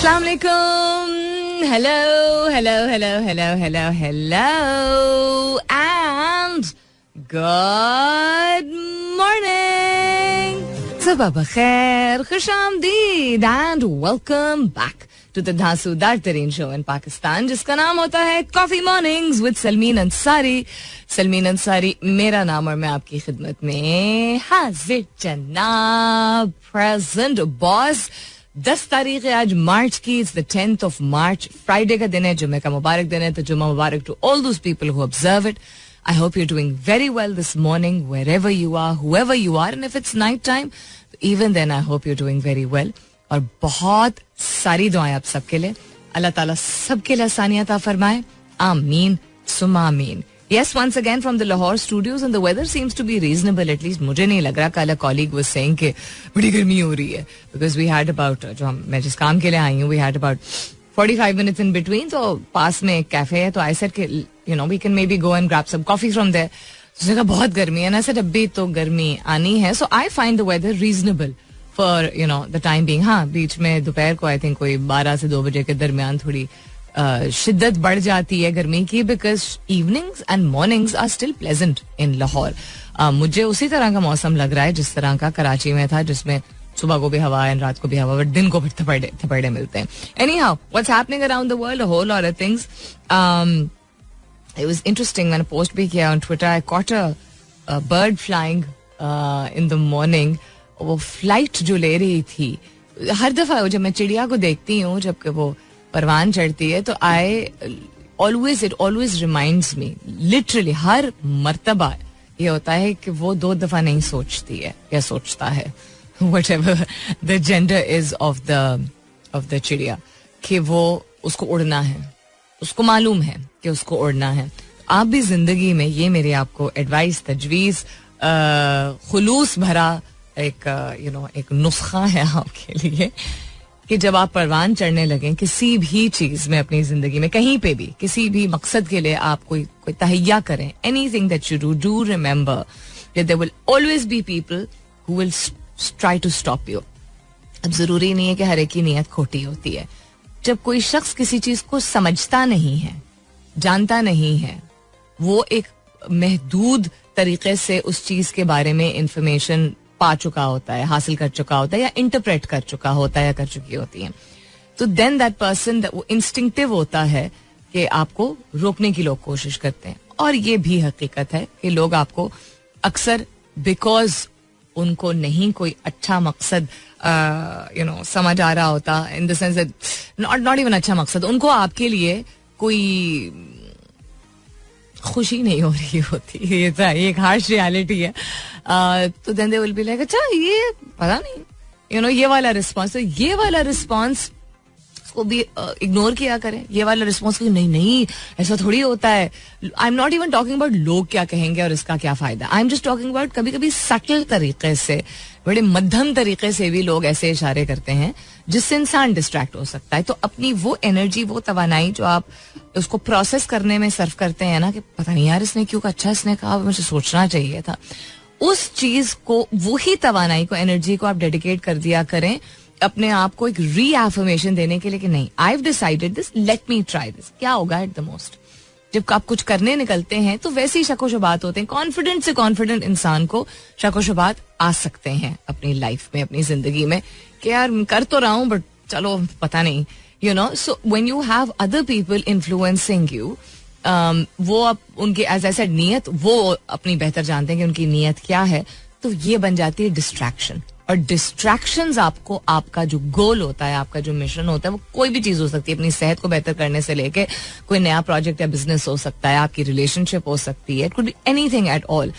अस्सलाम वालेकुम. Hello and good morning. Sabah bakhair, खुशामदीद and welcome back to the धांसूदार तरीन show in Pakistan, जिसका नाम होता है Coffee Mornings with Salmeen Ansari. Salmeen Ansari मेरा नाम और मैं आपकी खिदमत में हाजिर जनाब. Present boss. 10 तारीख है आज मार्च की. It's the 10th of March. Friday का दिन है, जुम्मे का मुबारक दिन है. तो जुम्मा मुबारक to all those people who observe it. I hope you're doing very well this morning, wherever you are, whoever you are. And if it's night time, even then I hope you're doing very well. और बहुत सारी दुआएं आप सबके लिए. अल्लाह ताला सबके लिए आसानियां अता फरमाए. आमीन सुमा आमीन. Yes, once again from the Lahore studios, and the weather seems to be reasonable. At least मुझे नहीं लग रहा. कल a colleague was saying कि बड़ी गर्मी हो रही है, because we had about मैं जिस काम के लिए आई हूँ, we had about 45 minutes in between. तो पास में एक कैफे है, तो I said कि we can maybe go and grab some coffee from there. उसने कहा बहुत गर्मी है. And I said अभी तो गर्मी आनी है. So I find the weather reasonable for the time being. हाँ, बीच में दोपहर को I think कोई 12 से 2 बजे के दरमियान थोड़ी शिद्दत बढ़ जाती है गर्मी की, because evenings and mornings are still pleasant in Lahore. मुझे उसी तरह का मौसम लग रहा है जिस तरह का कराची में था, जिसमें सुबह को भी हवा है, रात को भी हवा, बट दिन को फिर थपेड़े मिलते हैं. Anyhow, what's happening around the world, a whole lot of things. It was interesting. मैंने पोस्ट भी किया on Twitter. I caught a bird flying in the morning. वो फ्लाइट जो ले रही थी, हर दफा जब मैं चिड़िया को देखती हूँ, जबकि वो परवान चढ़ती है, तो it always reminds me, literally हर मर्तबा ये होता है कि वो 2 दफा नहीं सोचती है या सोचता है, whatever the gender is of the चिड़िया, कि वो उसको उड़ना है, उसको मालूम है कि उसको उड़ना है. आप भी जिंदगी में, ये मेरी आपको एडवाइस, तजवीज, खुलूस भरा एक नुस्खा है आपके लिए, कि जब आप परवान चढ़ने लगे किसी भी चीज में अपनी जिंदगी में, कहीं पे भी, किसी भी मकसद के लिए आप कोई तहैया करें, anything that you do remember that there will always be people who will try to stop you. अब जरूरी नहीं है कि हर एक की नीयत खोटी होती है. जब कोई शख्स किसी चीज को समझता नहीं है, जानता नहीं है, वो एक महदूद तरीके से उस चीज के बारे में इंफॉर्मेशन पा चुका होता है, हासिल कर चुका होता है, या इंटरप्रेट कर चुका होता है, या कर चुकी होती है, तो देन दैट पर्सन, वो इंस्टिंक्टिव होता है कि आपको रोकने की लोग कोशिश करते हैं. और ये भी हकीकत है कि लोग आपको अक्सर, बिकॉज उनको नहीं कोई अच्छा मकसद समझ आ रहा होता, in the sense that not even अच्छा मकसद, उनको आपके लिए कोई खुशी नहीं हो रही होती. ये एक हार्श रियलिटी है. तो then they will be like, अच्छा ये पता नहीं, ये वाला रिस्पॉन्स. तो ये वाला रिस्पॉन्स को भी इग्नोर किया करें. ये वाला रिस्पॉन्स नहीं ऐसा थोड़ी होता है. I am not even talking about लोग क्या कहेंगे और इसका क्या फायदा. आई एम जस्ट टॉकिंग अबाउट कभी कभी सटल तरीके से, बड़े मध्यम तरीके से भी लोग ऐसे इशारे करते हैं जिससे इंसान डिस्ट्रैक्ट हो सकता है. तो अपनी वो एनर्जी, वो तवानाई जो आप उसको प्रोसेस करने में सर्व करते हैं ना, कि पता नहीं यार इसने क्यों, अच्छा इसने कहा, मुझे सोचना चाहिए था, उस चीज को, वही तवानाई को, एनर्जी को आप डेडिकेट कर दिया करें अपने आप को एक रीएफर्मेशन देने के लिए कि नहीं, I have decided this, let me try this. क्या होगा एट द मोस्ट, जब आप कुछ करने निकलते हैं तो वैसे ही शको शुबात होते हैं. कॉन्फिडेंट से कॉन्फिडेंट इंसान को शको शुबात आ सकते हैं अपनी लाइफ में, अपनी जिंदगी में, कि यार कर तो रहा हूं बट चलो पता नहीं, सो when you have other people influencing you, वो अब उनकी, एज आई सेड, नीयत, वो अपनी बेहतर जानते हैं कि उनकी नीयत क्या है, तो ये बन जाती है डिस्ट्रैक्शन. और डिस्ट्रैक्शंस आपको, आपका जो गोल होता है, आपका जो मिशन होता है, वो कोई भी चीज हो सकती है, अपनी सेहत को बेहतर करने से लेके कोई नया प्रोजेक्ट या बिजनेस हो सकता है, आपकी रिलेशनशिप हो सकती है, it could be anything at all.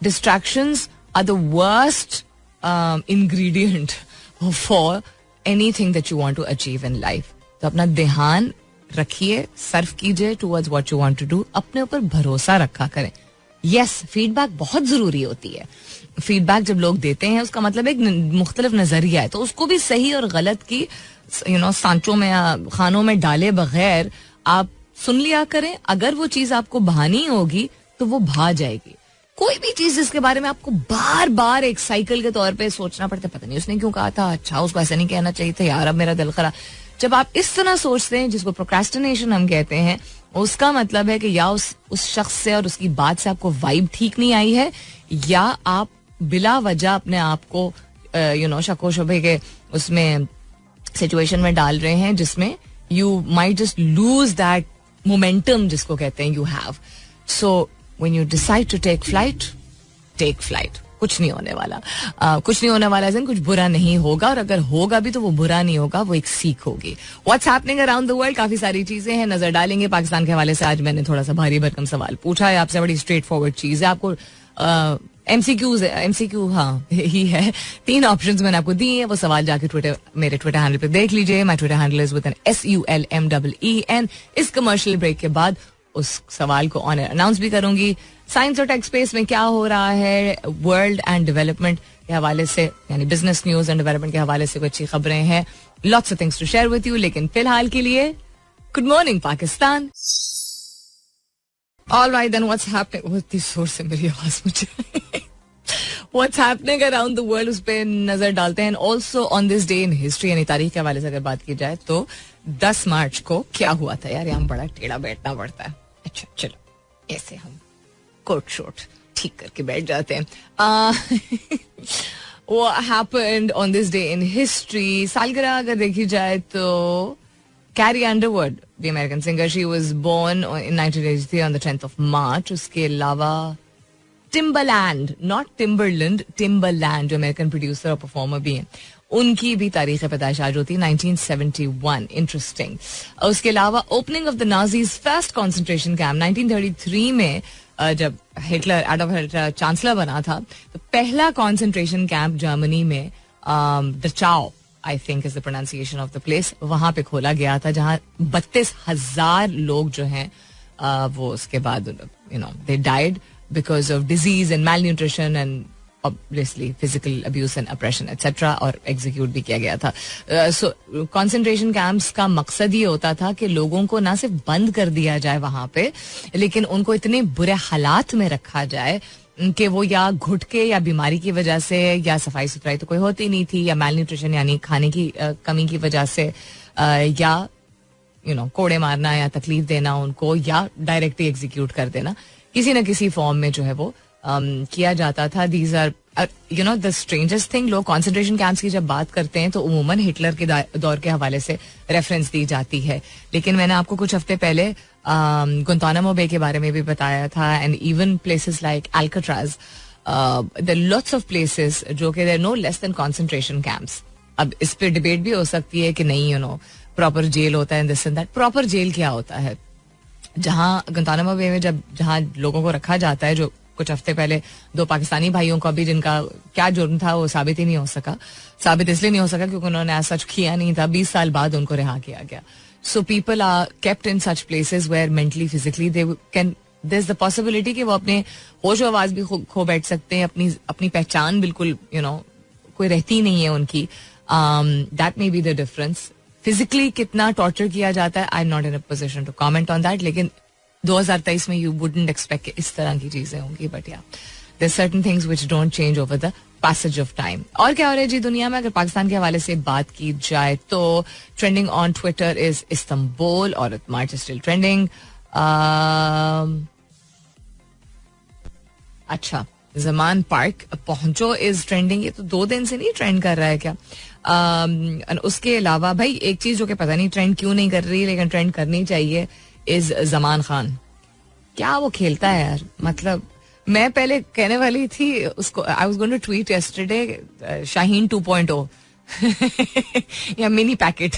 Distractions are the worst ingredient for anything that you want to achieve in life. तो अपना ध्यान रखिए, सर्व कीजिए towards what you want to do. अपने ऊपर भरोसा रखा करें. यस, फीडबैक बहुत जरूरी होती है. फीडबैक जब लोग देते हैं, उसका मतलब एक मुख्तलिफ नजरिया है, तो उसको भी सही और गलत की सांचों में या खानों में डाले बगैर आप सुन लिया करें. अगर वो चीज आपको भानी होगी तो वो भा जाएगी. कोई भी चीज जिसके बारे में आपको बार बार एक साइकिल के तौर पे सोचना पड़ता है, पता नहीं उसने क्यों कहा था, अच्छा उसको ऐसा नहीं कहना चाहिए था, यार अब मेरा दिल खराब, जब आप इस तरह सोचते हैं, जिसको प्रोक्रेस्टिनेशन हम कहते हैं, उसका मतलब है कि या उस शख्स से और उसकी बात से आपको वाइब ठीक नहीं आई है, या आप बिला वजह अपने आप को शको शुबे के उसमें सिचुएशन में डाल रहे हैं जिसमें you might just lose that momentum जिसको कहते हैं you have. So when you decide to take flight. कुछ नहीं होने वाला, कुछ नहीं होने वाला, कुछ बुरा नहीं होगा, और अगर होगा भी तो वो बुरा नहीं होगा, वो एक सीख होगी. What's happening around the world, काफी सारी चीजें हैं, नजर डालेंगे. पाकिस्तान के हवाले से आज मैंने थोड़ा सा भारी भरकम सवाल पूछा है आपसे, बड़ी स्ट्रेट फॉरवर्ड चीज है. आपको एमसीक्यू हाँ ही है, 3 ऑप्शंस मैंने आपको दिए हैं. वो सवाल जाके मेरे ट्विटर हैंडल पे देख लीजिए. My Twitter handle is with N SULMEEN. इस कमर्शियल ब्रेक के बाद उस सवाल को ऑन एयर अनाउंस भी करूंगी. साइंस और टेक स्पेस में क्या हो रहा है, वर्ल्ड एंड डेवलपमेंट के हवाले से, यानी बिजनेस न्यूज एंड डेवलपमेंट के हवाले से कुछ अच्छी खबरें हैं. Lots of things to share with you. लेकिन फिलहाल के लिए good morning Pakistan. All right, then what's happening? इतनी जोर से मेरी आवाज मुझे. What's happening around the world, उस पे नजर डालते हैं. Also on this day in history, यानी तारीख के हवाले से अगर बात की जाए तो 10 मार्च को क्या हुआ था. यार यहाँ बड़ा टेढ़ा बैठना पड़ता है. अच्छा चलो, ऐसे हम कोट शोट ठीक करके बैठ जाते हैं. What happened on this day in history? सालगिरह अगर देखी जाए तो Carrie Underwood, the American singer, she was born in 1983 on the 10th of March. उसके अलावा Timbaland, not Timberland, Timbaland, जो अमेरिकन प्रोड्यूसर और परफॉर्मर भी हैं, उनकी भी तारीख पैदाइश आज होती है 1971. इंटरेस्टिंग. उसके अलावा opening of the Nazis first concentration camp 1933 में, जब हिटलर, एडॉल्फ हिटलर चांसलर बना था, तो पहला कॉन्सेंट्रेशन कैंप जर्मनी में Dachau, I think is the pronunciation of the place, वहां पे खोला गया था, जहां 32,000 लोग जो हैं वो उसके बाद they died because of disease and malnutrition and obviously physical abuse and oppression etcetera, और एग्जीक्यूट भी किया गया था. सो कॉन्सेंट्रेशन कैंप्स का मकसद ये होता था कि लोगों को ना सिर्फ बंद कर दिया जाए वहां पे, लेकिन उनको इतने बुरे हालात में रखा जाए कि वो या घुटके या बीमारी की वजह से, या सफाई सुथराई तो कोई होती नहीं थी, या मैल न्यूट्रिशन यानी खाने की कमी की वजह से, या कोड़े मारना या तकलीफ देना उनको, या डायरेक्टली एग्जीक्यूट कर देना, किसी न किसी फॉर्म में जो है वो किया जाता था. These are the strangest thing. लोग कॉन्सेंट्रेशन कैंप्स की जब बात करते हैं तो उमूमन हिटलर के दौर के हवाले से रेफरेंस दी जाती है, लेकिन मैंने आपको कुछ हफ्ते पहले गुंतानामो बे के बारे में भी बताया था, and even places like Alcatraz. There lots of places जो कि there no less than concentration camps. अब इस पे डिबेट भी हो सकती है कि नहीं, प्रॉपर जेल होता है this and that. Proper jail क्या होता है? जहां गुंतानामो बे में जहां लोगों को रखा जाता है, जो कुछ हफ्ते पहले 2 पाकिस्तानी भाइयों को भी, जिनका क्या जुर्म था वो साबित ही नहीं हो सका. साबित इसलिए नहीं हो सका क्योंकि उन्होंने ऐसा सच किया नहीं था. 20 साल बाद उनको रिहा किया गया. So people are kept in such places where mentally physically they can, there is the possibility कि वो अपने होश आवाज भी खो बैठ सकते हैं. अपनी पहचान बिल्कुल कोई रहती नहीं है उनकी. That may be the difference. Physically कितना टॉर्चर किया जाता है, I am not in a position to comment on that, लेकिन 2023 में यू वुडंट एक्सपेक्ट इस तरह की चीजें होंगी. But yeah there certain things which don't change over the passage of time. और क्या हो रहा है जी दुनिया में? अगर पाकिस्तान के हवाले से बात की जाए तो trending on Twitter is Istanbul, और मार्च इज स्टिल ट्रेंडिंग. अच्छा, जमान पार्क पहुंचो इज ट्रेंडिंग. ये तो 2 दिन से नहीं ट्रेंड कर रहा है क्या? उसके अलावा भाई एक चीज जो कि पता नहीं ट्रेंड क्यों नहीं कर रही, लेकिन ट्रेंड करनी चाहिए, इज जमान खान. क्या वो खेलता है यार. मतलब मैं पहले कहने वाली थी उसको, I was going to tweet yesterday Shaheen 2.0 या mini packet,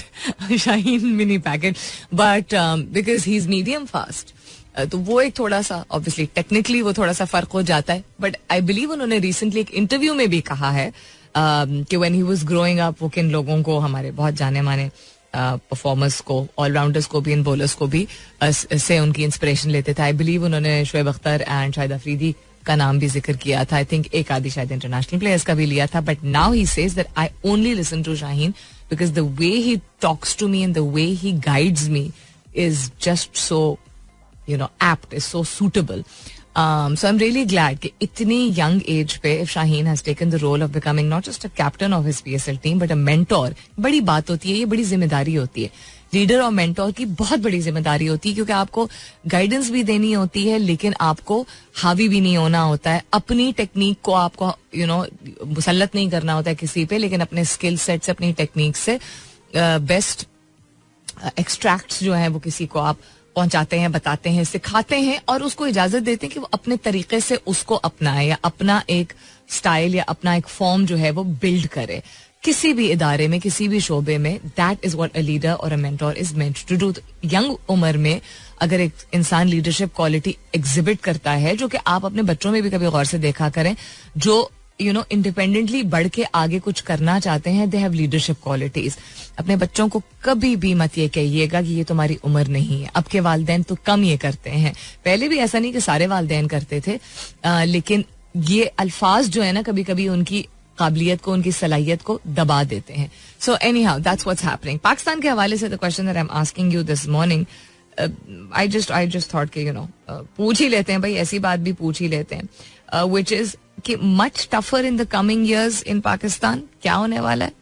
Shaheen mini packet, but because he is medium fast, तो वो एक थोड़ा सा ऑब्वियसली टेक्निकली वो थोड़ा सा फर्क हो जाता है. बट आई बिलीव उन्होंने रिसेंटली एक इंटरव्यू में भी कहा है कि when he was growing up, वो किन लोगों को, हमारे बहुत जाने माने परफॉर्मर्स को, ऑलराउंडर्स को भी, इन बॉलर्स को भी से उनकी इंस्पिरेशन लेते थे. आई बिलीव उन्होंने शोएब अख्तर एंड शाहिद अफरीदी का नाम भी जिक्र किया था. आई थिंक एक आधी शायद इंटरनेशनल प्लेयर्स का भी लिया था. But now he says that I only listen to Shaheen because the way he talks to me and the way he guides me is just so apt, is so suitable. So I'm really glad कि इतनी young age पे if Shaheen has taken the role of becoming not just a captain of his PSL team but a mentor. बड़ी बात होती है, ये बड़ी जिम्मेदारी होती है. लीडर और मेंटोर की बहुत बड़ी जिम्मेदारी होती है, क्योंकि आपको गाइडेंस भी देनी होती है, लेकिन आपको हावी भी नहीं होना होता है. अपनी टेक्निक को आपको मुसल्लत नहीं करना होता है किसी पे, लेकिन अपने स्किल सेट से, अपनी टेक्निक से बेस्ट एक्सट्रैक्ट्स जो है वो किसी को आप पहुंचाते हैं, बताते हैं, सिखाते हैं और उसको इजाजत देते हैं कि वो अपने तरीके से उसको अपनाए या अपना एक स्टाइल या अपना एक फॉर्म जो है वो बिल्ड करे. किसी भी इदारे में, किसी भी शोबे में, that is what a leader और a mentor is meant to do. Young उम्र में अगर एक इंसान लीडरशिप क्वालिटी एग्जिबिट करता है, जो कि आप अपने बच्चों में भी कभी गौर से देखा करें, जो इंडिपेंडेंटली बढ़ के आगे कुछ करना चाहते हैं, दे हैव लीडरशिप क्वालिटीज. अपने बच्चों को कभी भी मत ये कहिएगा कि ये तुम्हारी उम्र नहीं है. अब के वालिदैन तो कम ये करते हैं, पहले भी ऐसा नहीं कि सारे वालिदैन करते थे, लेकिन ये अल्फाज जो है ना, कभी कभी उनकी काबिलियत को, उनकी सलाहियत को दबा देते हैं. So any how that's what's happening. Pakistan के हवाले से the question that I am asking you this morning, I just thought कि पूछ ही लेते हैं भाई, ऐसी बात भी पूछ ही लेते हैं, व्हिच इज कि much tougher in the coming years in Pakistan. क्या होने वाला है?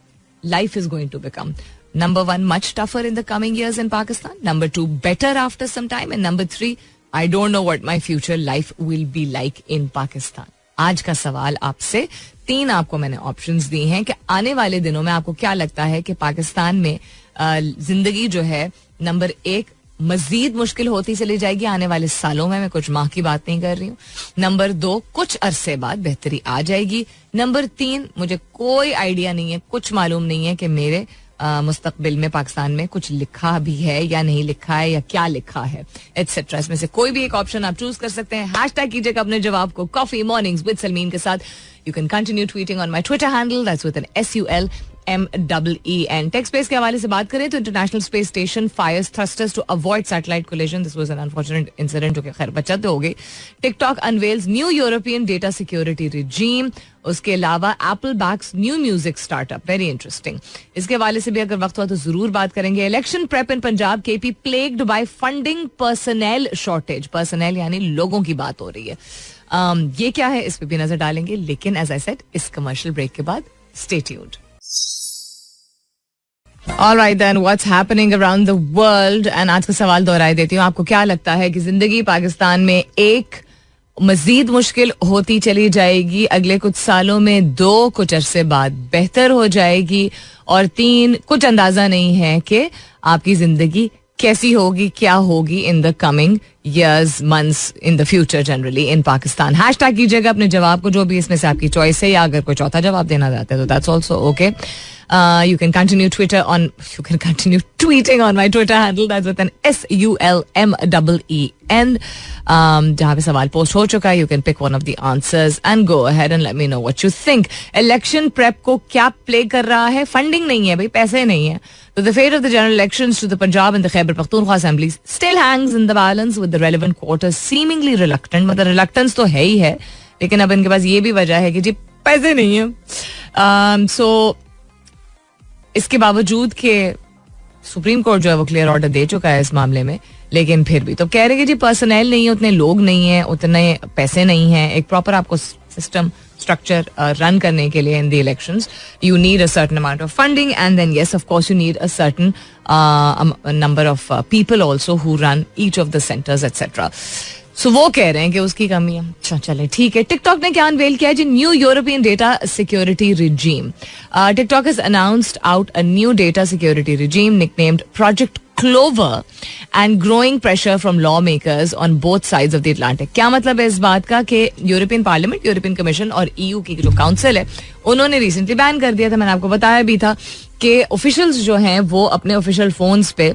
Life is going to become number 1 much tougher in the coming years in Pakistan, number 2 better after some time, and number 3 I don't know what my future life will be like in Pakistan. आज का सवाल आपसे, 3 आपको मैंने options दी हैं कि आने वाले दिनों में आपको क्या लगता है कि पाकिस्तान में जिंदगी जो है, नंबर 1 मजीद मुश्किल होती चली जाएगी आने वाले सालों में. मैं कुछ माह की बात नहीं कर रही हूँ. नंबर 2 कुछ अरसे बाद बेहतरी आ जाएगी. नंबर 3 मुझे कोई आइडिया नहीं है, कुछ मालूम नहीं है कि मेरे मुस्तकबिल में पाकिस्तान में कुछ लिखा भी है या नहीं लिखा है, या क्या लिखा है, एटसेट्रा. इसमें से कोई भी एक ऑप्शन आप चूज कर सकते हैं. हैशटैग कीजिएगा अपने जवाब को कॉफी मॉर्निंग्स विद सलमीन के साथ. You can continue tweeting on my Twitter handle, that's with N SULMEEN. Tech space के हवाले से बात करें तो international space station fires thrusters to avoid satellite collision. This was an unfortunate incident, जो कि खैर बचत हो गई. TikTok unveils new European data security regime. उसके अलावा Apple backs new music startup, very interesting. इसके हवाले से भी अगर वक्त हुआ तो जरूर बात करेंगे. Election prep in Punjab, KP plagued by funding personnel shortage. Personnel यानी लोगों की बात हो रही है. ये क्या है, इस पे भी नजर डालेंगे, लेकिन एज आई सेड, इस कमर्शियल ब्रेक के बाद stay tuned. All right then, what's happening around the world? And आज का सवाल दोहराई देती हूँ. आपको क्या लगता है कि जिंदगी पाकिस्तान में एक मजीद मुश्किल होती चली जाएगी अगले कुछ सालों में, 2 कुछ अरसे बाद बेहतर हो जाएगी, और 3 कुछ अंदाजा नहीं है कि आपकी जिंदगी कैसी होगी, क्या होगी इन the coming years, months, in the future generally in Pakistan. Hashtag कीजिएगा अपने जवाब को, जो भी इसमें से आपकी चॉइस है, या अगर कोई चौथा जवाब देना चाहते हैं तो that's also okay. You can continue tweeting on my Twitter handle, that's with an SULMEEN. जहाँ पे सवाल पोस्ट हो चुका है, you can pick one of the answers and go ahead and let me know what you think. Election prep को क्या play कर रहा है? फंडिंग नहीं है भाई, पैसे नहीं है. So the fate of the general elections to the Punjab and the Khyber Pakhtunkhwa assemblies still hangs in the balance, with the relevant quarters seemingly reluctant. मतलब reluctance तो है ही है, लेकिन अब इनके पास ये भी वजह है कि जी पैसे नहीं है. So इसके बावजूद के सुप्रीम कोर्ट जो है वो क्लियर ऑर्डर दे चुका है इस मामले में, लेकिन फिर भी तो कह रहे हैं कि जी पर्सनल नहीं है, उतने लोग नहीं है, उतने पैसे नहीं है. एक प्रॉपर आपको सिस्टम स्ट्रक्चर रन करने के लिए in the elections you need a certain amount of funding, and then yes of course you need a certain number of people also who run each of the centres etcetera. So वो कह रहे हैं कि उसकी कमी है. अच्छा चले ठीक है. टिकटॉक ने क्या अनवेल किया है जी? New European data security regime. TikTok has announced out a new data security regime nicknamed project Clover and growing pressure from law makers on both sides of the Atlantic. क्या मतलब है इस बात का कि यूरोपियन पार्लियामेंट, यूरोपियन कमीशन और EU की जो काउंसिल है, उन्होंने रिसेंटली बैन कर दिया था. मैंने आपको बताया भी था कि ऑफिशियल्स जो हैं वो अपने ऑफिशियल फोन्स पे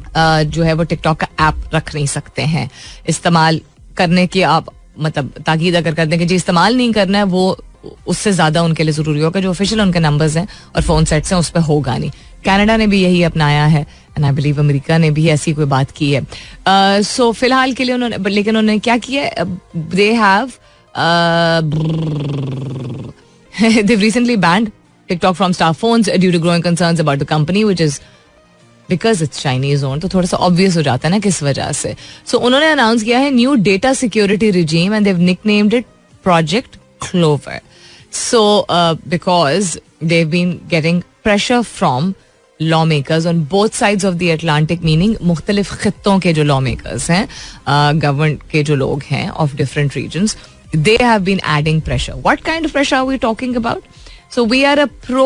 जो है वो टिकटॉक का ऐप रख नहीं सकते हैं इस्तेमाल करने की. आप मतलब ताकीद अगर कर दें कि जी इस्तेमाल नहीं करना है, वो उससे ज्यादा उनके लिए जरूरी होगा जो ऑफिशियल उनके नंबर्स हैं और फोन सेट्स हैं उस पर होगा नहीं. कनाडा ने भी यही अपनाया है, एंड आई बिलीव अमेरिका ने भी ऐसी कोई बात की है. सो फिलहाल के लिए उन्होंने, लेकिन उन्होंने क्या किया, they have they've recently banned TikTok from star phones due to growing concerns about the company, which is because it's Chinese own, तो थोड़ा सा ऑब्वियस हो जाता है ना किस वजह से. सो उन्होंने अनाउंस किया है new data security regime and they have nicknamed it project Clover. So because they have been getting pressure from law makers on both sides of the Atlantic, meaning मुख्तलिफ खित्तों के जो लॉ मेकर्स हैं, government के जो लोग हैं of different reasons, they have been adding pressure. What kind of pressure are we talking about? So we are a pro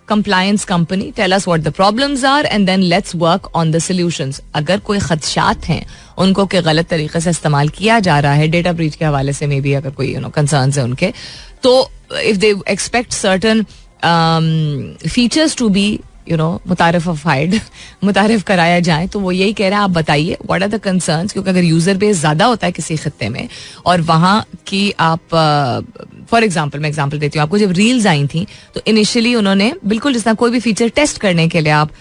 compliance company. Tell us what the problems are and then let's work on the solutions. अगर कोई खदशात हैं उनको के गलत तरीके से इस्तेमाल किया जा रहा है डेटा ब्रीच के हवाले से, मे बी अगर कोई कंसर्न्स है उनके, तो if they expect certain features to be मुतारिफ कराया जाए, तो वो यही कह रहा है आप बताइए व्हाट आर द कंसर्न्स. क्योंकि अगर यूजर बेस ज्यादा होता है किसी खित्ते में और वहाँ की आप फॉर एग्जाम्पल, मैं एग्जाम्पल देती हूँ आपको, जब रील्स आई थी तो इनिशियली उन्होंने बिल्कुल जिस तरह कोई भी फीचर टेस्ट करने के लिए आप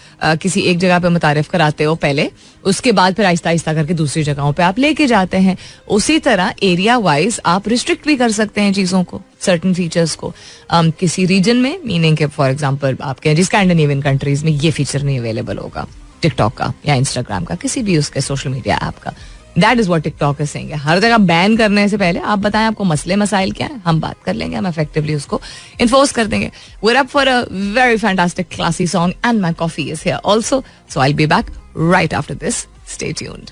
किसी एक जगह पे मुतारिफ कराते हो पहले, उसके बाद फिर आहिस्ता आहिस्ता करके दूसरी जगहों पे आप लेके जाते हैं, उसी तरह एरिया वाइज आप रिस्ट्रिक्ट भी कर सकते हैं चीज़ों को, सर्टन फीचर्स को किसी रीजन में, मीनिंग के फॉर एग्जाम्पल आप कहें स्कैंडिनेवियन कंट्रीज में ये फीचर नहीं अवेलेबल होगा टिकटॉक का या इंस्टाग्राम का, किसी भी उसके सोशल मीडिया ऐप का. That is what TikTok is saying. हर जगह बैन करने से पहले आप बताएं आपको मसले मसाइल क्या है, हम बात कर लेंगे, हम इफेक्टिवली उसको इन्फोर्स कर देंगे. We are up for a very fantastic classy song and my coffee is here also, so I will be back right after this. Stay tuned.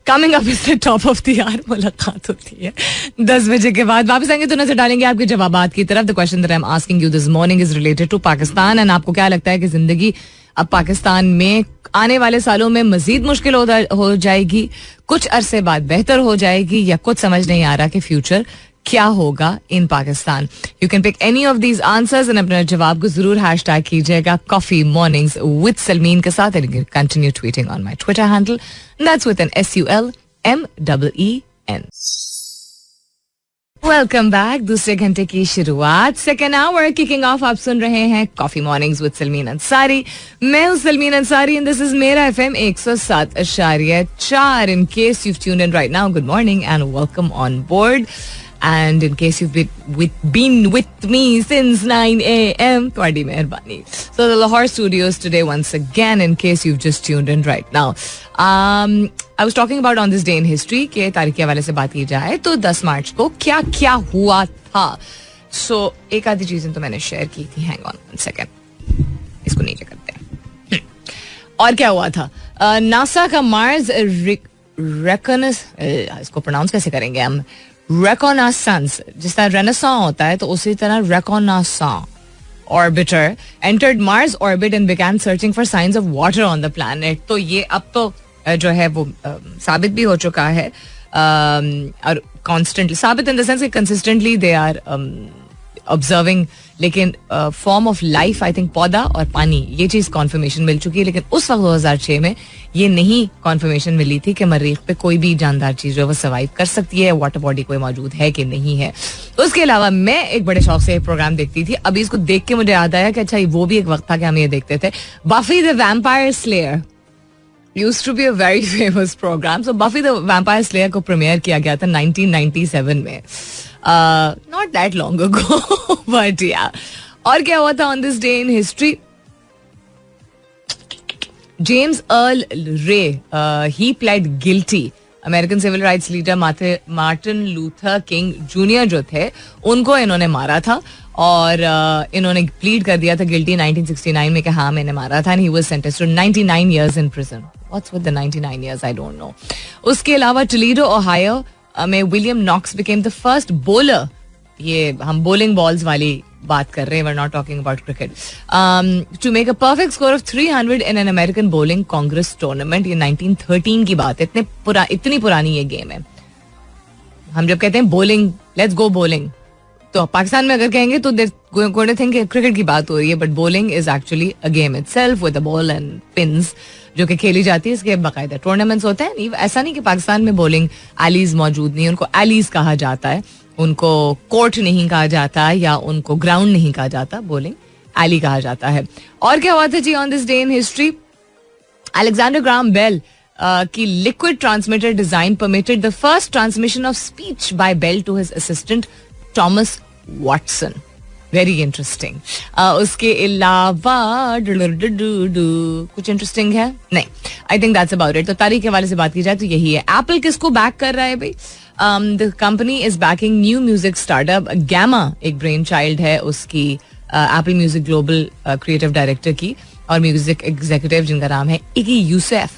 Coming up is the top of the hour, मुलाकात होती है 10 बजे के बाद. वापस आएंगे तो नजर डालेंगे आपके जवाबात की तरफ. The question that I am asking you this morning is related to Pakistan and आपको क्या लगता है कि जिंदगी अब पाकिस्तान में आने वाले सालों में मजीद मुश्किल हो जाएगी, कुछ अरसे बाद बेहतर हो जाएगी, या कुछ समझ नहीं आ रहा कि फ्यूचर क्या होगा in Pakistan. You can pick any of these answers and अपने जवाब को जरूर हैशटैग कीजिएगा कॉफी मॉर्निंग्स विद सलमीन के साथ and continue tweeting on my Twitter handle, that's with N SULMEEN. वेलकम बैक. दूसरे घंटे की शुरुआत, सेकेंड आवर किकिंग ऑफ. आप सुन रहे हैं coffee mornings with Salmeen Ansari. मैं हूं Salmeen Ansari and this is मेरा FM 107.4. In case you've tuned in right now, good morning and welcome on board. And in case you've been with me since 9 a.m, ਤੁਹਾਡੀ ਮਿਹਰਬਾਨੀ. So the Lahore studios today once again, in case you've just tuned in right now. I was talking about on this day in history के तारीख के हवाले से बात की जाए तो 10 मार्च को क्या क्या हुआ था. So एक आधी चीजें तो मैंने शेयर की थी. Hang on one second, इसको नीचे करते हैं. और क्या हुआ था? नासा का मार्स इसको प्रोनाउंस कैसे करेंगे हम? रेकोनासेंस, जिस तरह रेनेसां होता है तो उसी तरह reconnaissance orbiter entered Mars orbit and began searching for signs of water on the planet. तो ये अब तो जो है वो साबित भी हो चुका है, और कॉन्स्टेंटली साबित इन द सेंस कि कंसिस्टेंटली दे आर ऑब्जर्विंग, लेकिन form of life I think पौधा और पानी, ये चीज कॉन्फर्मेशन मिल चुकी है. लेकिन उस वक्त 2006 में ये नहीं कॉन्फर्मेशन मिली थी कि मरीख पे कोई भी जानदार चीज जो है वो सर्वाइव कर सकती है, वाटर बॉडी कोई मौजूद है कि नहीं है. उसके अलावा मैं एक बड़े शौक से एक प्रोग्राम देखती थी. अभी इसको देख के मुझे याद आया कि अच्छा वो भी एक वक्त था कि हम ये देखते थे. Buffy the vampire slayer used to be a very famous program. So Buffy the Vampire Slayer को प्रीमियर किया गया था 1997 में. Not that long ago, but yeah. और क्या हुआ था on this day in history? James Earl Ray, he pled guilty. American civil rights leader Martin Luther King junior जो थे उनको इन्होंने मारा था और इन्होंने प्लीड कर दिया था गिल्टी 1969 में कि हाँ मैंने मारा था. And he was sentenced to 99 years in prison. What's with the 99 years? I don't know. उसके अलावा टोलेडो ओहायो में William Knox became the first bowler. ये हम bowling balls वाली बात कर रहे हैं, we're not talking about cricket. To make a perfect score of 300 in an American bowling Congress tournament. ये 1913 की बात है. इतनी पुरानी ये गेम है. हम जब कहते हैं bowling, let's go bowling, तो पाकिस्तान में अगर कहेंगे तो going to think क्रिकेट की बात हो रही है, but bowling is actually a game itself with a ball and pins जो कि खेली जाती है. इसके बाकायदा टूर्नामेंट्स होते हैं. ऐसा नहीं कि पाकिस्तान में bowling एलीज मौजूद नहीं, उनको एलीज कहा जाता है, उनको कोर्ट नहीं कहा जाता या उनको ग्राउंड नहीं कहा जाता, bowling एली कहा जाता है. और क्या हुआ था जी on this day in history? Alexander Graham Bell की liquid transmitter design permitted the first transmission of speech by Bell to his assistant Thomas Watson. Very interesting. उसके अलावा कुछ इंटरेस्टिंग है नहीं. I think that's about it. तो तारीख के हवाले से बात की जाए तो यही है. एप्पल किसको बैक कर रहा है भाई? The company is backing new music startup Gamma. एक ब्रेन चाइल्ड है उसकी, Apple Music global creative director की और म्यूजिक एग्जीक्यूटिव जिनका नाम है Iki Youssef.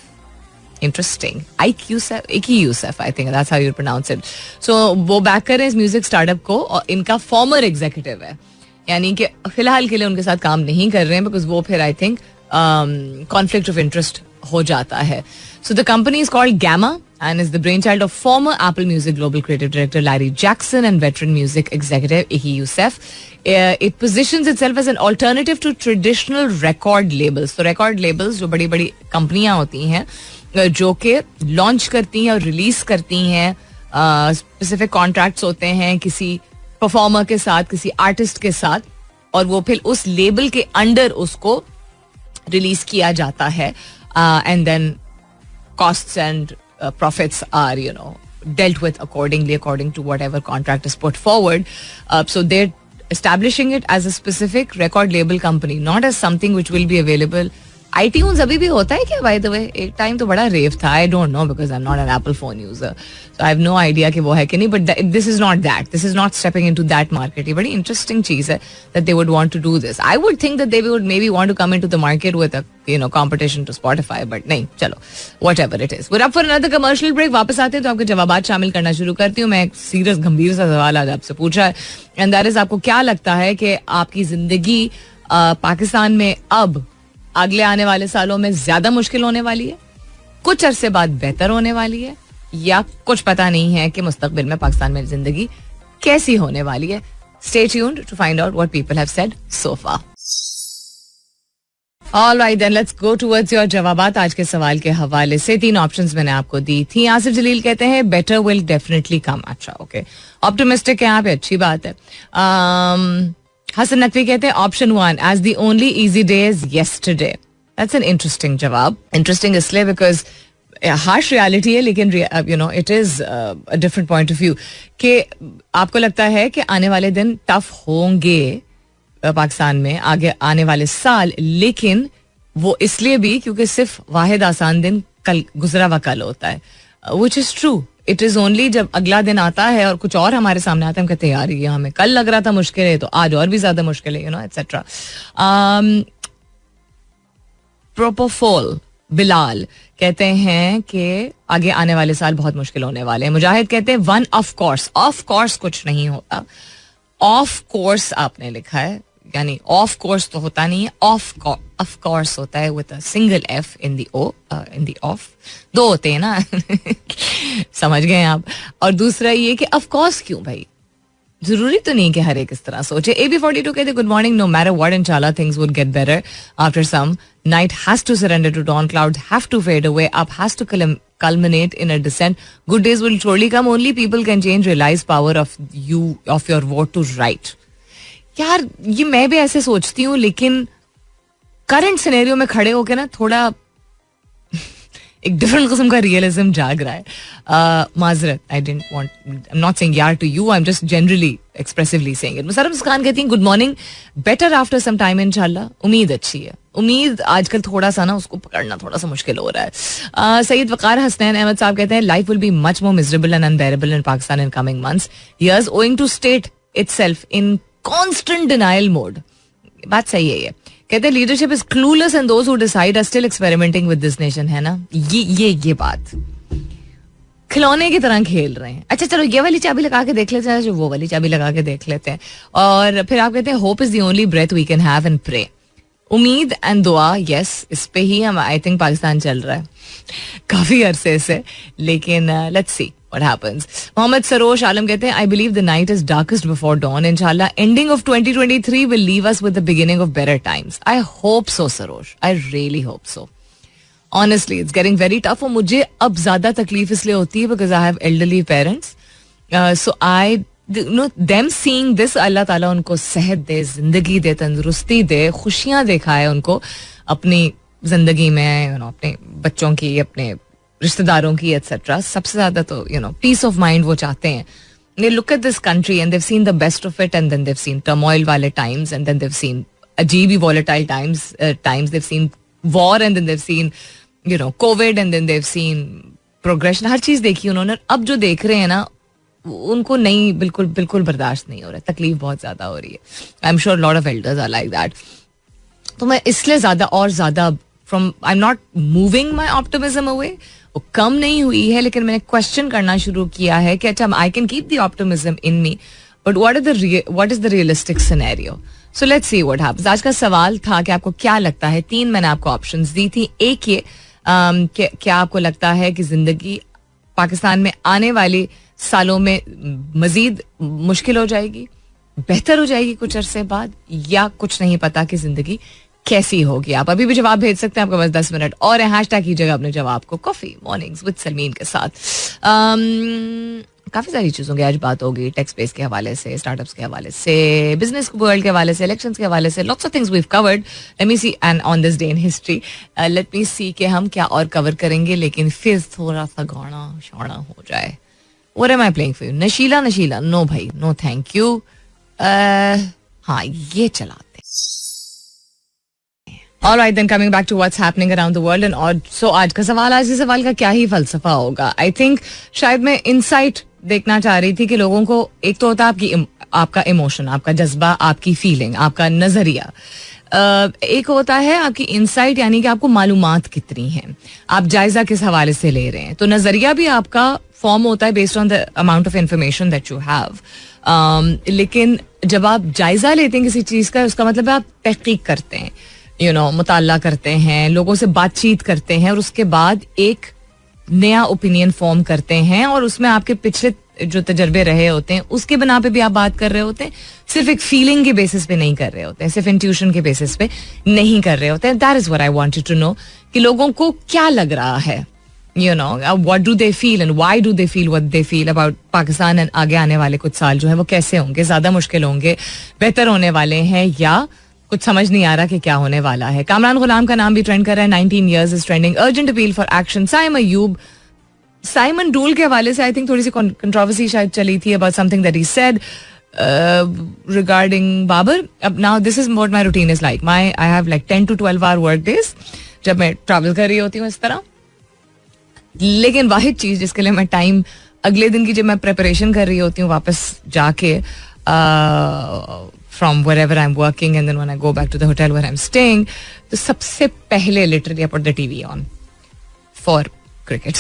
Interesting. Iki Youssef, I think that's how you pronounce it. So वो बैक कर रहे हैं इस म्यूजिक स्टार्टअप को और इनका फॉर्मर एग्जीक्यूटिव है, यानी कि फिलहाल के लिए उनके साथ काम नहीं कर रहे हैं बिकॉज वो फिर I think conflict of interest हो जाता है. So the company is called Gamma and is the brainchild of former Apple Music Global Creative Director Larry Jackson and veteran music executive Iki Youssef. It positions itself as an alternative to traditional record labels. So record labels जो बड़ी बड़ी कंपनियां होती हैं जो कि launch करती हैं और रिलीज करती हैं, स्पेसिफिक कॉन्ट्रैक्ट्स होते हैं किसी परफॉर्मर के साथ, किसी आर्टिस्ट के साथ, और वो फिर उस लेबल के अंडर उसको रिलीज किया जाता है. And then costs and profits are dealt with according to whatever contract is put forward. So they're establishing it as a specific record label company, not as something which will be available. iTunes अभी भी होता है क्या by the way? एक time तो बड़ा रेव था. I don't know because I'm not an Apple phone user, so I have no idea कि वो है कि नहीं. But this is not that. This is not stepping into that market. ये बड़ी interesting चीज है that they would want to do this. I would think that they would maybe want to come into the market with a competition to Spotify, but नहीं, चलो whatever it is. We're up for another commercial break. वापस आते हैं तो आपके जवाबात शामिल करना शुरू करती हूँ. मैं एक सीरियस गंभीर सा सवाल आज आपसे पूछा है, and that is आपको क्या लगता है कि आपकी जिंदगी पाकिस्तान में अब अगले आने वाले सालों में ज्यादा मुश्किल होने वाली है, कुछ अरसे बाद बेहतर होने वाली है, या कुछ पता नहीं है कि मुस्तकबिल में पाकिस्तान में जिंदगी कैसी होने वाली है? Stay tuned to find out what people have said so far. All right then, let's go towards your जवाबात आज के सवाल के हवाले से. 3 ऑप्शंस मैंने आपको दी थी. आसिफ जलील कहते हैं बेटर विल डेफिनेटली कम. अच्छा, ओके, ऑप्टिमिस्टिक है यहाँ पे, अच्छी बात है. हसन नकवी कहते हैं option 1 as the only easy day is yesterday. That's an interesting जवाब. इंटरेस्टिंग इसलिए बिकॉज हार्श रियलिटी है, लेकिन it is a different point of view कि आपको लगता है कि आने वाले दिन टफ होंगे पाकिस्तान में आगे आने वाले साल, लेकिन वो इसलिए भी क्योंकि सिर्फ वाहिद आसान दिन कल गुजरा हुआ कल होता है, which is true. It is only जब अगला दिन आता है और कुछ और हमारे सामने आता है हम कहते हैं यार ये हमें कल लग रहा था मुश्किल है तो आज और भी ज्यादा मुश्किल है, एटसेट्रा. प्रोपोफोल बिलाल कहते हैं कि आगे आने वाले साल बहुत मुश्किल होने वाले हैं. मुजाहिद कहते हैं 1 ऑफ कोर्स कुछ नहीं होता. ऑफ कोर्स आपने लिखा है, यानी ऑफ कोर्स तो होता नहीं है, ऑफ कोर्स होता है with a single F in the O, in the of. 2 होते हैं ना समझ गए आप. और दूसरा ये कि ऑफ कोर्स क्यों भाई, जरूरी तो नहीं कि हर एक इस तरह सोचे. AB42 कहते good morning, no matter what इंशाल्लाह things would get better after some. Night has to surrender to dawn, clouds have to fade away, up has to culminate in a descent. Good days will surely come, only people can change, realize power of your vote to right. यार ये मैं भी ऐसे सोचती हूँ, लेकिन current scenario में खड़े होके ना थोड़ा एक डिफरेंट किस्म का रियलिज्म जाग रहा है. माजरत, I didn't want, I am not saying यार to you, I am just generally expressively saying it. Musharraf Khan कहती हैं good morning, better after some time इंशाल्लाह. उम्मीद अच्छी है. उम्मीद आजकल थोड़ा सा ना उसको पकड़ना थोड़ा सा मुश्किल हो रहा है. सईद वकार हसनैन अहमद साहब कहते हैं life will be much more miserable and unbearable in Pakistan in coming months years owing to state itself in constant denial mode. बात सही है ये. कहते हैं leadership is clueless and those who decide are still experimenting with this nation. है ना, ये बात खिलौने की तरह खेल रहे हैं. अच्छा चलो ये वाली चाबी लगा के देख लेते हैं, जो वो वाली चाबी लगा के देख लेते हैं. और फिर आप कहते हैं hope is the only breath we can have and pray. उम्मीद एंड दुआ, यस, इस पे ही हम आई थिंक पाकिस्तान चल रहा है काफी अरसे से, लेकिन let's see what happens. Mohammad Sarosh Alam कहते हैं I believe the night is darkest before dawn. Inshallah, ending of 2023 will leave us with the beginning of better times. I hope so, Sarosh. I really hope so. Honestly, it's getting very tough. और मुझे अब ज्यादा तकलीफ इसलिए होती है because I have elderly parents. So I, them seeing this, अल्लाह ताला उनको सेहत दे, जिंदगी दे, तंदुरुस्ती दे, खुशियां दिखाए उनको अपनी जिंदगी में, अपने बच्चों की, अपने रिश्तेदारों की, एटसेट्रा. सबसे ज्यादा तो पीस ऑफ माइंड वो चाहते हैं. they look at this country and they've seen the best of it, and then they've seen turmoil wale times, and then they've seen ajeeb volatile times. They've seen war, and then they've seen COVID, and then they've seen progression. हर चीज देखी उन्होंने. अब जो देख रहे हैं ना, उनको नहीं, बिल्कुल बर्दाश्त नहीं हो रहा है. तकलीफ बहुत ज्यादा हो रही है. I am sure lot of elders are like that. तो मैं इसलिए ज्यादा I am not moving my optimism away. वो कम नहीं हुई है, लेकिन मैंने क्वेश्चन करना शुरू किया है कि अच्छा, I can keep the optimism in me, but what is the realistic scenario. So let's see what happens. आज का सवाल था कि आपको क्या लगता है. 3 मैंने आपको ऑप्शंस दी थी. एक ये क्या आपको लगता है कि जिंदगी पाकिस्तान में आने वाले सालों में मजीद मुश्किल हो जाएगी, बेहतर हो जाएगी कुछ अरसे बाद, या कुछ नहीं पता कि जिंदगी कैसी होगी. आप अभी भी जवाब भेज सकते हैं. आपके पास 10 मिनट और है. हैशटैग कीजिएगा अपने जवाब को कॉफी मॉर्निंग्स विद सलमीन के साथ. काफी सारी चीजों की आज बात होगी. टेक स्पेस के हवाले से, स्टार्टअप्स के हवाले से, बिजनेस वर्ल्ड के हवाले से, इलेक्शंस के हवाले से. Lots of things we have covered. Let me see, and on this day in history let me see कि हम क्या और कवर करेंगे. लेकिन फिर थोड़ा सा गाना शाना हो जाए. What am I playing for you? नशीला. नो भाई, नो थैंक यू. हाँ, ये चलाते. All right, then coming back to what's happening around the world, and और so आज के सवाल का क्या ही फलसफा होगा. I think शायद मैं इंसाइट देखना चाह रही थी कि लोगों को, एक तो होता है आपका इमोशन, आपका जज्बा, आपकी फीलिंग, आपका नजरिया. एक होता है आपकी इंसाइट, यानी कि आपको मालूमात कितनी हैं, आप जायजा किस हवाले से ले रहे हैं. तो नजरिया भी आपका फॉर्म होता है based on the amount of information that you have. लेकिन जब आप जायजा लेते हैं किसी चीज का, उसका मतलब है आप तहकीक करते हैं, मुताला करते हैं, लोगों से बातचीत करते हैं, और उसके बाद एक नया ओपिनियन फॉर्म करते हैं, और उसमें आपके पिछले जो तजर्बे रहे होते हैं उसके बना पे भी आप बात कर रहे होते हैं. सिर्फ एक फीलिंग के बेसिस पे नहीं कर रहे होते हैं, सिर्फ इंट्यूशन के बेसिस पे नहीं कर रहे होते हैं. That is what I wanted to know, कि लोगों को क्या लग रहा है, what do they feel and why do they feel what they feel about Pakistan. And आगे आने वाले कुछ साल जो है वो कैसे होंगे, ज्यादा मुश्किल होंगे, बेहतर होने वाले हैं, या कुछ समझ नहीं आ रहा कि क्या होने वाला है. कामरान गुलाम का नाम भी ट्रेंड कर रहा है. 19 years is trending. Urgent appeal for action. Simon Doull के हवाले से आई थिंक थोड़ी सी कंट्रोवर्सी शायद चली थी about something that he said regarding Babar. अब now this is what my routine is like. I have like 10 to 12 hour work days जब मैं ट्रैवल कर रही होती हूँ इस तरह. लेकिन वाहिद चीज जिसके लिए मैं टाइम अगले दिन की जब मैं प्रिपरेशन कर रही होती हूँ वापस जाके from wherever I'm working, and then when I go back to the hotel where I'm staying, तो सबसे पहले literally I put the TV on for cricket.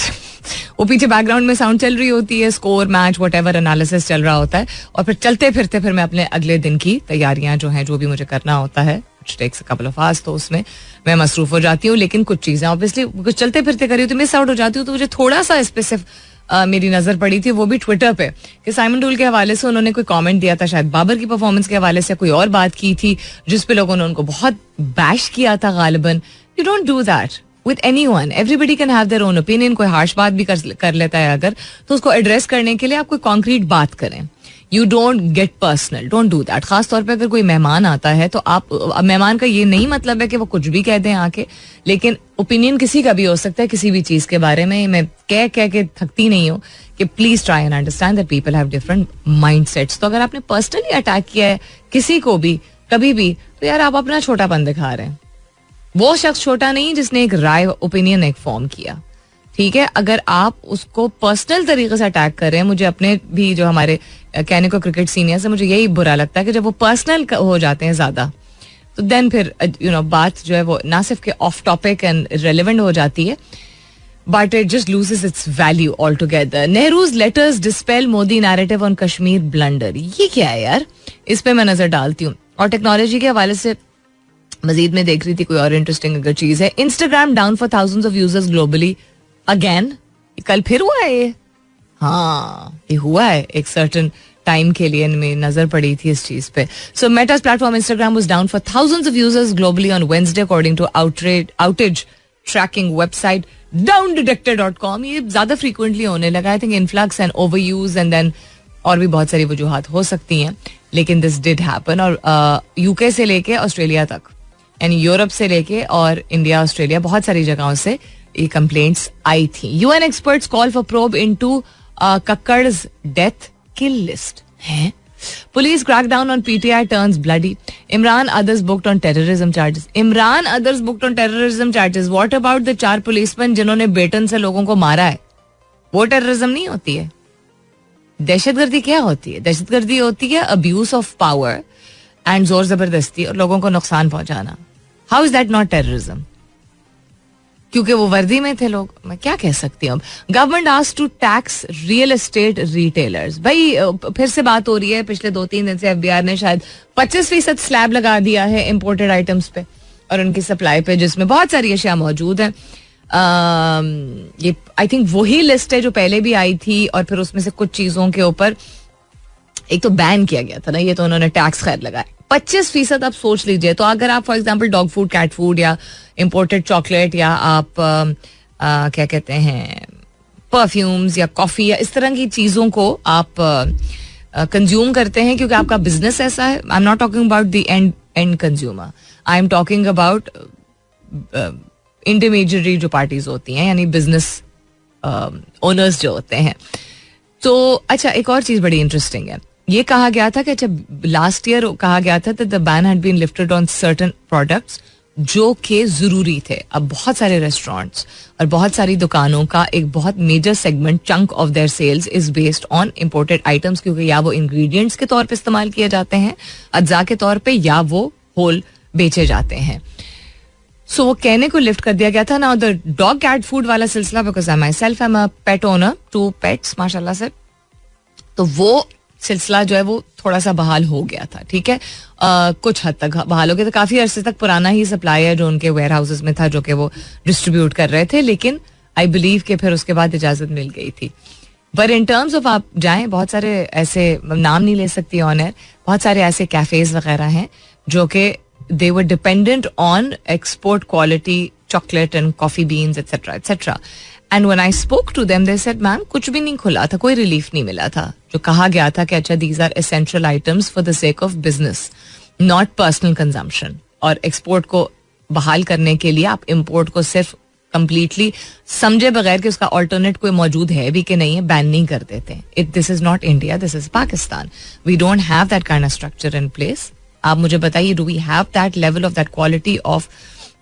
वो पीछे बैकग्राउंड में साउंड चल रही होती है, स्कोर, मैच, whatever एनालिसिस चल रहा होता है, और फिर चलते फिरते फिर मैं अपने अगले दिन की तैयारियां जो हैं, जो भी मुझे करना होता है, which takes a couple of hours, तो उसमें मैं मसरूफ हो जाती हूँ. लेकिन कुछ चीजें ऑब्वियसली कुछ चलते फिरते करी होती हूँ, मिस आउट हो जाती हूँ. तो मुझे थोड़ा सा स्पेसिफिक मेरी नजर पड़ी थी, वो भी ट्विटर पे, कि साइमन डूल के हवाले से उन्होंने कोई कमेंट दिया था, शायद बाबर की परफॉर्मेंस के हवाले से कोई और बात की थी, जिस पे लोगों ने उनको बहुत बैश किया था गालिबन. You don't do that with anyone. Everybody can have their own opinion. कोई हार्श बात भी कर लेता है अगर, तो उसको एड्रेस करने के लिए आप कोई कॉन्क्रीट बात करें. You don't get personal, don't do that. खास तौर पे अगर कोई मेहमान आता है तो आप, मेहमान का ये नहीं मतलब है कि वो कुछ भी कह दें आके, लेकिन ओपिनियन किसी का भी हो सकता है किसी भी चीज के बारे में. मैं कह के थकती नहीं हूँ कि please try and understand that people have different mindsets. तो अगर आपने पर्सनली अटैक किया है किसी को भी कभी भी, तो यार आप अपना छोटापन दिखा रहे हैं. वो शख्स छोटा नहीं जिसने एक राय, ओपिनियन एक फॉर्म किया. ठीक है, अगर आप उसको पर्सनल तरीके से अटैक कर रहे हैं, मुझे अपने भी जो हमारे कहने को क्रिकेट सीनियर से मुझे यही बुरा लगता है कि जब वो पर्सनल हो जाते हैं ज्यादा, तो देन फिर बात जो है वो ना सिर्फ के ऑफ टॉपिक एंड रेलेवेंट हो जाती है, but it just loses it's value all together. Nehru's letters dispel Modi narrative on Kashmir blunder. ये क्या है यार, इस पे मैं नजर डालती हूँ. और टेक्नोलॉजी के हवाले से मजीद में देख रही थी कोई और इंटरेस्टिंग अगर चीज है. Instagram down for thousands of users globally again. कल फिर हुआ है ये. हाँ, ये हुआ है एक सर्टन टाइम के लिए. मेरी नजर पड़ी थी इस चीज पे. सो मेटा's platform Instagram was down for thousands of users globally on Wednesday according to outage tracking website downdetector.com. ये ज्यादा फ्रीक्वेंटली होने लगा. I think influx and overuse and then और भी बहुत सारी वजूहात हो सकती हैं, लेकिन दिस डिड हैपन. और यूके से लेके ऑस्ट्रेलिया तक, यानी यूरोप से लेके और इंडिया, ऑस्ट्रेलिया, बहुत सारी जगहों से ये कंप्लेंट्स आई थी. UN experts call for probe into Kakkar's death kill list है. Police crackdown on PTI turns bloody. Imran others booked on terrorism charges. Imran others booked on terrorism charges. What about the 4 policemen जिन्होंने batten से लोगों को मारा है? वो terrorism नहीं होती है. दहशतगर्दी क्या होती है? दहशतगर्दी होती है अब्यूज ऑफ पावर एंड जोर जबरदस्ती और लोगों को नुकसान पहुंचाना. How is that not terrorism? क्योंकि वो वर्दी में थे लोग. मैं क्या कह सकती हूँ. Government asked to tax real estate retailers. भाई फिर से बात हो रही है. पिछले 2-3 दिन से एफबीआर ने शायद 25% स्लैब लगा दिया है इम्पोर्टेड आइटम्स पे और उनकी सप्लाई पे, जिसमें बहुत सारी अशिया मौजूद हैं. ये आई थिंक वही लिस्ट है जो पहले भी आई थी और फिर उसमें से कुछ चीजों के ऊपर एक तो बैन किया गया था ना, ये तो उन्होंने टैक्स खैर लगाया. 25% आप सोच लीजिए. तो अगर आप for example dog food, cat food या इम्पोर्टेड चॉकलेट या आप क्या कहते हैं परफ्यूम्स या कॉफी या इस तरह की चीजों को आप कंज्यूम करते हैं क्योंकि आपका बिजनेस ऐसा है. I am not talking about the end consumer, I am talking about intermediary जो पार्टीज होती हैं, यानी बिजनेस ओनर्स जो होते हैं. तो अच्छा, एक और चीज बड़ी इंटरेस्टिंग है. ये कहा गया था कि अच्छा लास्ट ईयर कहा गया था that the ban had been lifted on certain products जो कि जरूरी थे. अब बहुत सारे रेस्टोरेंट्स और बहुत सारी दुकानों का एक बहुत major segment, chunk of their sales is based on imported items, क्योंकि या वो इंग्रेडिएंट्स के तौर पे इस्तेमाल किए जाते हैं अज्जा के तौर पे, या वो होल बेचे जाते हैं. सो वो कहने को लिफ्ट कर दिया गया था. Now the dog cat food वाला सिलसिला, because I myself am a pet owner, 2 pets माशाल्लाह से, तो वो सिलसिला जो है वो थोड़ा सा बहाल हो गया था. ठीक है, कुछ हद तक बहाल हो गया था. काफी अरसे तक पुराना ही सप्लाई है जो उनके वेयर हाउसेज में था, जो कि वो डिस्ट्रीब्यूट कर रहे थे. लेकिन आई बिलीव कि फिर उसके बाद इजाजत मिल गई थी. बट इन टर्म्स ऑफ आप जाएं, बहुत सारे ऐसे, नाम नहीं ले सकती ऑन एयर, बहुत सारे ऐसे कैफेज वगैरह हैं जो कि they were dependent on export quality chocolate and coffee beans etc etc. And when I spoke to them, they said, "Ma'am, कुछ भी नहीं खुला था, कोई रिलीफ नहीं मिला था. जो कहा गया था कि अच्छा these are essential items for the sake of business, not personal consumption." और एक्सपोर्ट को बहाल करने के लिए आप इम्पोर्ट को सिर्फ कंप्लीटली समझे बगैर कि उसका ऑल्टरनेट कोई मौजूद है भी कि नहीं है, बैन नहीं कर देते. This is not India, this is Pakistan. We don't have that kind of structure in place. आप मुझे बताइए, do we have that level of that quality of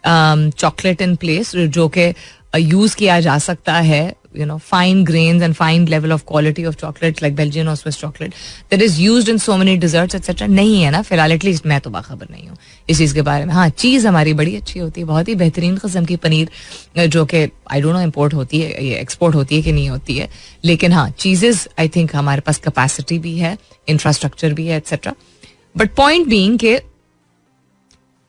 chocolate in place जो कि यूज किया जा सकता है, you know, fine grains and fine level of quality of chocolate like Belgian और Swiss chocolate that is used in so many desserts etcetera? नहीं है ना फिलहाल, एटलीस्ट मैं तो बाखबर नहीं हूँ इस चीज़ के बारे में. हाँ, चीज़ हमारी बड़ी अच्छी होती है, बहुत ही बेहतरीन किस्म की पनीर जो कि आई डोंट नो इम्पोर्ट होती है, ये एक्सपोर्ट होती है कि नहीं होती है. लेकिन हाँ, चीज़ेज आई थिंक हमारे पास कैपेसिटी भी है, इंफ्रास्ट्रक्चर भी है एटसेट्रा. बट पॉइंट बीइंग के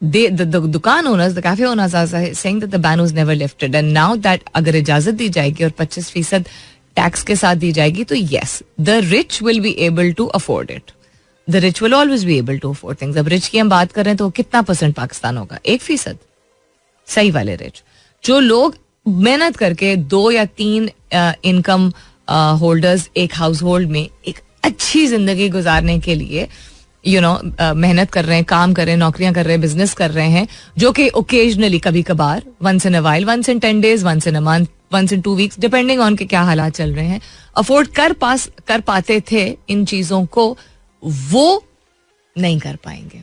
the दुकान owners, the cafe owners are saying that the ban was never lifted, and now that अगर इजाजत दी जाएगी और 25% टैक्स के साथ दी जाएगी तो yes, the rich will be able to afford it. The rich will always be able to afford things. अब rich की हम बात कर रहे हैं तो कितना % पाकिस्तान होगा? 1%. सही वाले रिच, जो लोग मेहनत करके 2 या 3 इनकम होल्डर्स एक हाउस होल्ड में एक अच्छी जिंदगी गुजारने के लिए मेहनत कर रहे हैं, काम कर रहे हैं, नौकरियां कर रहे हैं, बिजनेस कर रहे हैं, जो कि ओकेजनली कभी कभार, once in a while, once in 10 days, once in a month, once in 2 weeks, depending on के क्या हालात चल रहे हैं, अफोर्ड कर पाते थे इन चीजों को, वो नहीं कर पाएंगे.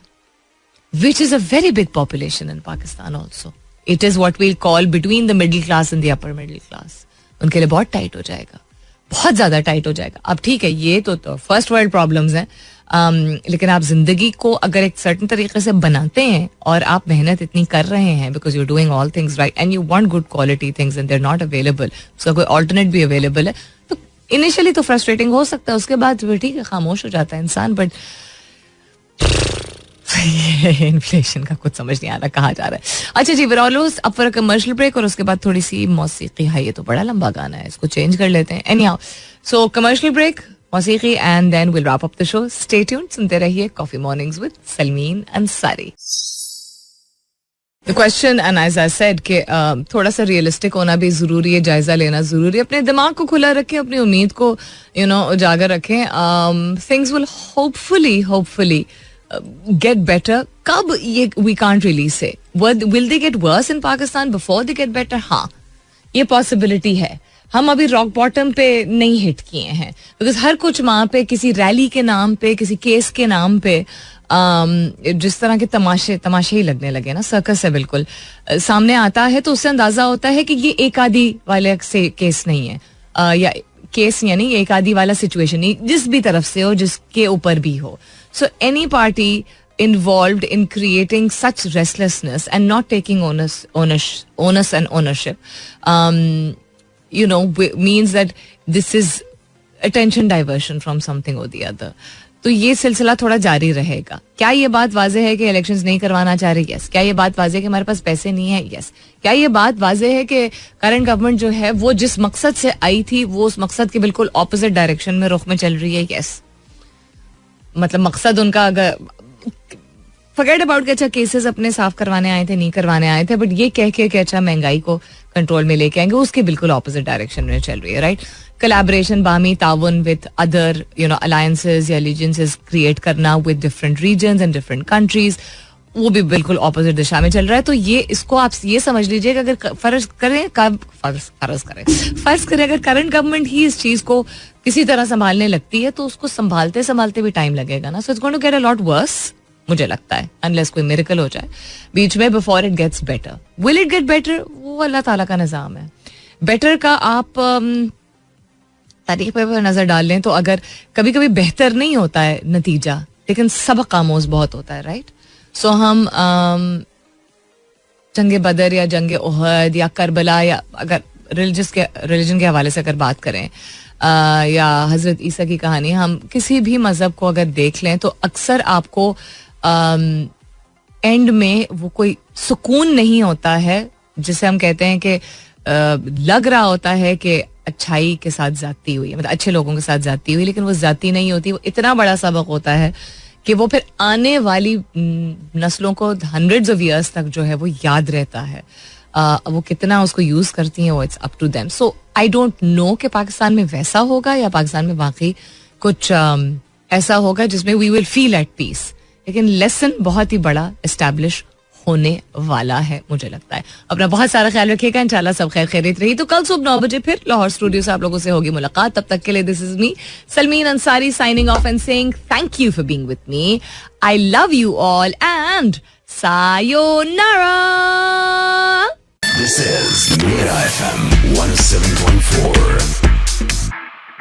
Which is a very big population in Pakistan also. It is what we'll call between the middle class and the upper middle class. उनके लिए बहुत टाइट हो जाएगा, बहुत ज्यादा टाइट हो जाएगा. अब ठीक है, ये तो फर्स्ट वर्ल्ड प्रॉब्लम्स हैं, लेकिन आप जिंदगी को अगर एक सर्टन तरीके से बनाते हैं और आप मेहनत इतनी कर रहे हैं, because you doing all things right and you want good quality things and they are not available, उसका कोई ऑल्टरनेट भी अवेलेबल है, तो इनिशियली तो फ्रस्ट्रेटिंग हो सकता है, उसके बाद फिर ठीक है, खामोश हो जाता है इंसान. बट इन्फ्लेशन का कुछ समझ नहीं आ रहा कहाँ जा रहा है. अच्छा जी, almost up for a commercial break और उसके बाद थोड़ी सी मौसीकी है. ये तो बड़ा लंबा गाना है, इसको चेंज कर लेते हैं. एनीहाउ, सो कमर्शियल ब्रेक, मौसीकी, and then will wrap up the show. Stay tuned, सुनते रहिए coffee mornings with Salmeen Ansari. The question, and as I said कि थोड़ा सा रियलिस्टिक होना भी जरूरी है, जायजा लेना जरूरी है, अपने दिमाग को खुला रखें, अपनी उम्मीद को उजागर रखें. Things will hopefully get better. कब ये we can't really say. Will they get worse in Pakistan before they get better? हाँ, ये possibility है. हम अभी रॉक बॉटम पे नहीं हिट किए हैं, बिकॉज हर कुछ वहाँ पे किसी रैली के नाम पे, किसी केस के नाम पे जिस तरह के तमाशे ही लगने लगे ना, सर्कस है बिल्कुल, सामने आता है तो उससे अंदाजा होता है कि ये एक आधी वाले से केस नहीं है, या केस यानी एक आधी वाला सिचुएशन नहीं, जिस भी तरफ से हो, जिसके ऊपर भी हो. So any party involved in creating such restlessness and not taking onus and ownership, means that this is attention diversion from something or the other. तो ये सिलसिला थोड़ा जारी रहेगा. क्या ये बात वाज़ेह है कि इलेक्शंस नहीं करवाना चाह रही? यस. क्या ये बात वाज़ेह है कि हमारे पास पैसे नहीं है? यस. क्या ये बात वाज़ेह है कि करंट गवर्नमेंट जो है वो जिस मकसद से आई थी वो उस मकसद के बिल्कुल ऑपोजिट डायरेक्शन में रुख में चल रही है? यस. मतलब मकसद उनका, अगर फॉरगेट अबाउट कि अच्छा केसेस अपने साफ करवाने आए थे, नहीं करवाने आए थे, बट ये कह के कि अच्छा महंगाई को कंट्रोल में लेके आएंगे, उसके बिल्कुल ऑपोजिट डायरेक्शन में चल रही है. राइट. कोलैबोरेशन, बामी ताउन विद अदर अलायंसेस या एलिजेंसेस क्रिएट करना with different reasons and different countries, वो भी बिल्कुल ऑपोजिट दिशा में चल रहा है. तो ये इसको आप ये समझ लीजिए कि अगर फर्ज करें अगर करंट गवर्नमेंट ही इस चीज को किसी तरह संभालने लगती है तो उसको संभालते संभालते भी टाइम लगेगा ना. So it's going to get a lot worse, मुझे लगता है, अनलेस कोई मिरेकल हो जाए बीच में before it gets better. Will it get better? वो अल्लाह ताला का निजाम है. बेटर का आप तारीख पे नजर डाल लें तो अगर कभी कभी बेहतर नहीं होता है नतीजा, लेकिन सबक आमोज बहुत होता है. राइट. सो हम जंगे बदर या जंगे ओहद या करबला, या अगर रिलीजन के हवाले से अगर बात करें, या हजरत ईसा की कहानी, हम किसी भी मजहब को अगर देख लें तो अक्सर आपको एंड में वो कोई सुकून नहीं होता है, जिसे हम कहते हैं कि लग रहा होता है कि अच्छाई के साथ जाती हुई, मतलब अच्छे लोगों के साथ जाती हुई, लेकिन वो जाती नहीं होती. वो इतना बड़ा सबक होता है कि वो फिर आने वाली नस्लों को हंड्रेड्स ऑफ ईयर्स तक जो है वो याद रहता है. वो कितना उसको यूज करती हैं, वो it's up to them. So I don't know कि पाकिस्तान में वैसा होगा या पाकिस्तान में वाकई कुछ ऐसा होगा जिसमें we will feel at peace, लेकिन लेसन बहुत ही बड़ा एस्टैब्लिश होने वाला है, मुझे लगता है. अपना बहुत सारा ख्याल रखिएगा. इंशाल्लाह सब खैर खैरियत रही तो कल सुबह 9 बजे फिर लाहौर स्टूडियो से आप लोगों से होगी मुलाकात. तब तक के लिए this is me Salmeen Ansari signing off and saying thank you for being with me. I love you all and sayonara. This is Mira FM 107.4.